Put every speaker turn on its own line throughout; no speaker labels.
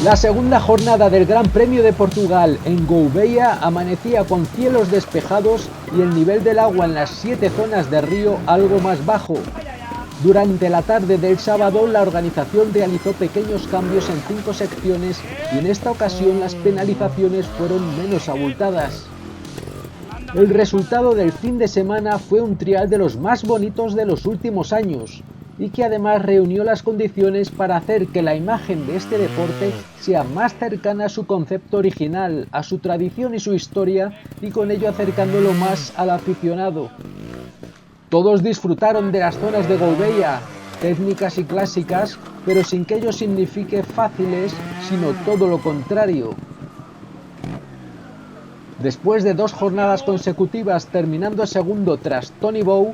La segunda jornada del Gran Premio de Portugal en Gouveia amanecía con cielos despejados y el nivel del agua en las 7 zonas de río algo más bajo. Durante la tarde del sábado, la organización realizó pequeños cambios en 5 secciones y en esta ocasión las penalizaciones fueron menos abultadas. El resultado del fin de semana fue un trial de los más bonitos de los últimos años y que además reunió las condiciones para hacer que la imagen de este deporte sea más cercana a su concepto original, a su tradición y su historia, y con ello acercándolo más al aficionado. Todos disfrutaron de las zonas de Gouveia, técnicas y clásicas, pero sin que ello signifique fáciles, sino todo lo contrario. Después de 2 jornadas consecutivas terminando segundo tras Tony Bow,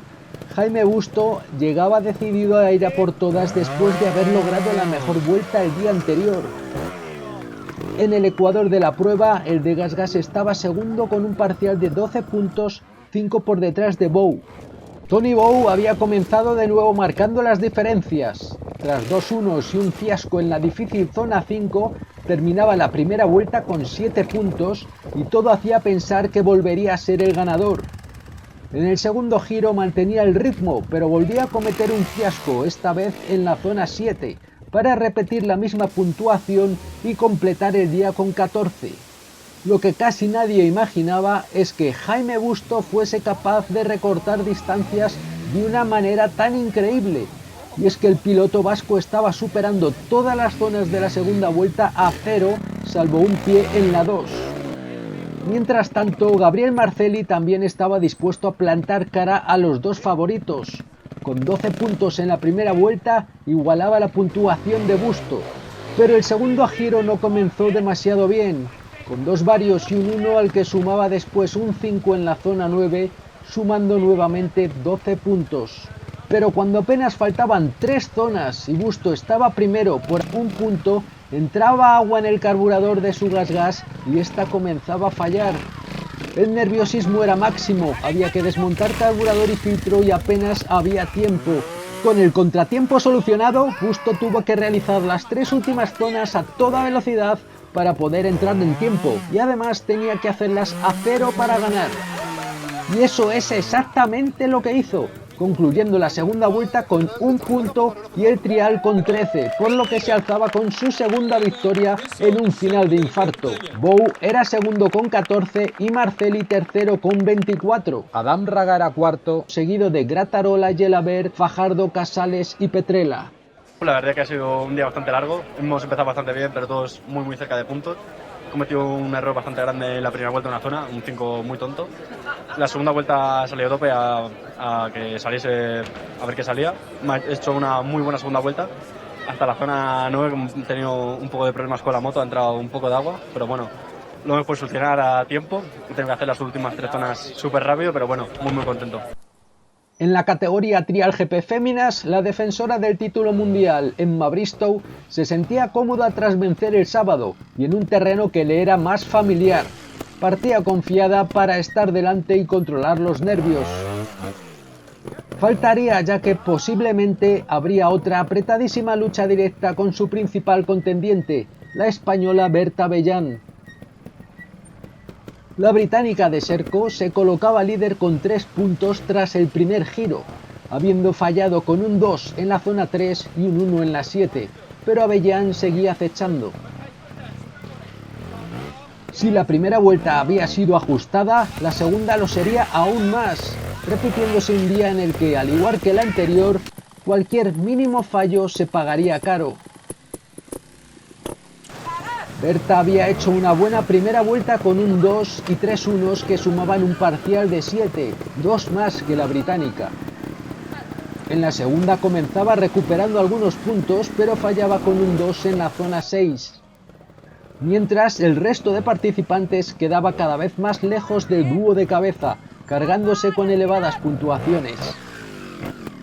Jaime Busto llegaba decidido a ir a por todas después de haber logrado la mejor vuelta el día anterior. En el ecuador de la prueba, el de Gasgas estaba segundo con un parcial de 12 puntos, 5 por detrás de Bow. Tony Bow había comenzado de nuevo marcando las diferencias. Tras 2 unos y un fiasco en la difícil zona 5, terminaba la primera vuelta con 7 puntos y todo hacía pensar que volvería a ser el ganador. En el segundo giro mantenía el ritmo, pero volvía a cometer un fiasco, esta vez en la zona 7, para repetir la misma puntuación y completar el día con 14. Lo que casi nadie imaginaba es que Jaime Busto fuese capaz de recortar distancias de una manera tan increíble, y es que el piloto vasco estaba superando todas las zonas de la segunda vuelta a 0, salvo un pie en la 2. Mientras tanto, Gabriel Marcelli también estaba dispuesto a plantar cara a los dos favoritos. Con 12 puntos en la primera vuelta, igualaba la puntuación de Busto, pero el segundo giro no comenzó demasiado bien, con 2 varios y un 1 al que sumaba después un 5 en la zona 9, sumando nuevamente 12 puntos. Pero cuando apenas faltaban 3 zonas y Busto estaba primero por un punto, entraba agua en el carburador de su Gasgas y esta comenzaba a fallar. El nerviosismo era máximo, había que desmontar carburador y filtro y apenas había tiempo. Con el contratiempo solucionado, Busto tuvo que realizar las 3 últimas zonas a toda velocidad para poder entrar en tiempo, y además tenía que hacerlas a 0 para ganar. Y eso es exactamente lo que hizo, concluyendo la segunda vuelta con un punto y el trial con 13, por lo que se alzaba con su segunda victoria en un final de infarto. Bow era segundo con 14 y Marcelli tercero con 24. Adam Ragara cuarto, seguido de Gratarola, Gelabert, Fajardo, Casales y Petrella.
La verdad que ha sido un día bastante largo, hemos empezado bastante bien, pero todos muy cerca de puntos. Cometió un error bastante grande en la primera vuelta en una zona, un 5 muy tonto. La segunda vuelta salió tope a que saliese, a ver qué salía. He hecho una muy buena segunda vuelta. Hasta la zona 9 he tenido un poco de problemas con la moto, ha entrado un poco de agua, pero bueno, lo hemos podido solucionar a tiempo. Tengo que hacer las últimas 3 zonas súper rápido, pero bueno, muy contento.
En la categoría Trial GP Féminas, la defensora del título mundial, Emma Bristow, se sentía cómoda tras vencer el sábado y en un terreno que le era más familiar. Partía confiada para estar delante y controlar los nervios. Faltaría, ya que posiblemente habría otra apretadísima lucha directa con su principal contendiente, la española Berta Bellán. La británica de Serco se colocaba líder con 3 puntos tras el primer giro, habiendo fallado con un 2 en la zona 3 y un 1 en la 7, pero Abellán seguía acechando. Si la primera vuelta había sido ajustada, la segunda lo sería aún más, repitiéndose un día en el que, al igual que el anterior, cualquier mínimo fallo se pagaría caro. Berta había hecho una buena primera vuelta con un 2 y 3 unos que sumaban un parcial de 7, 2 más que la británica. En la segunda comenzaba recuperando algunos puntos, pero fallaba con un 2 en la zona 6. Mientras, el resto de participantes quedaba cada vez más lejos del dúo de cabeza, cargándose con elevadas puntuaciones.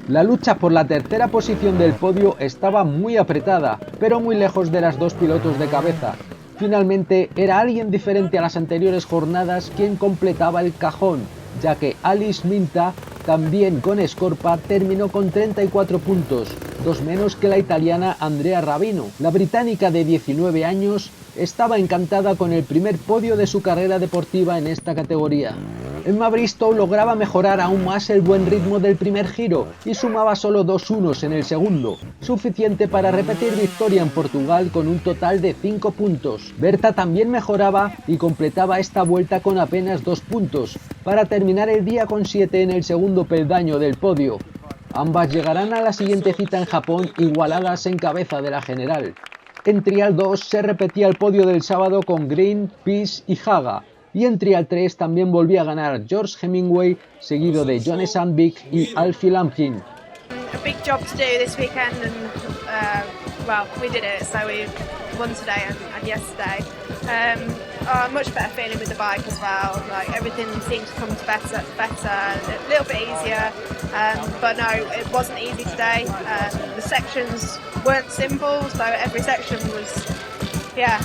La lucha por la tercera posición del podio estaba muy apretada, pero muy lejos de las 2 pilotos de cabeza. Finalmente, era alguien diferente a las anteriores jornadas quien completaba el cajón, ya que Alice Minta También con Scorpa terminó con 34 puntos, 2 menos que la italiana Andrea Rabino. La británica de 19 años estaba encantada con el primer podio de su carrera deportiva en esta categoría. Emma Bristow lograba mejorar aún más el buen ritmo del primer giro y sumaba solo 2 unos en el segundo, suficiente para repetir victoria en Portugal con un total de 5 puntos. Berta también mejoraba y completaba esta vuelta con apenas 2 puntos, para terminar el día con 7 en el segundo peldaño del podio. Ambas llegarán a la siguiente cita en Japón igualadas en cabeza de la general. En Trial 2 se repetía el podio del sábado con Green, Peace y Haga, y en Trial 3 también volvía a ganar George Hemingway, seguido de John Sandvik y Alfie Lampkin.
A big job to do this weekend, and well, we did it. So we won today and yesterday. Much better feeling with the bike as well. Like everything seems to come to better, a little bit easier. But no, it wasn't easy today. The sections weren't simple, so every section was, yeah,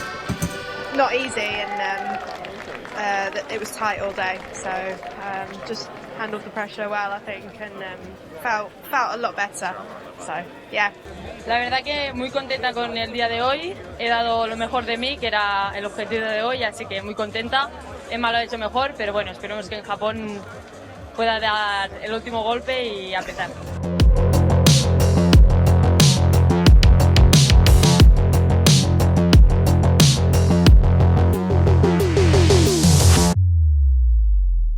not easy, and it was tight all day. So just handled the pressure well, I think, and felt a lot better. So, yeah.
La verdad que muy contenta con el día de hoy. He dado lo mejor de mí, que era el objetivo de hoy, así que muy contenta. Emma lo ha hecho mejor, pero bueno, esperemos que en Japón pueda dar el último golpe y apretar.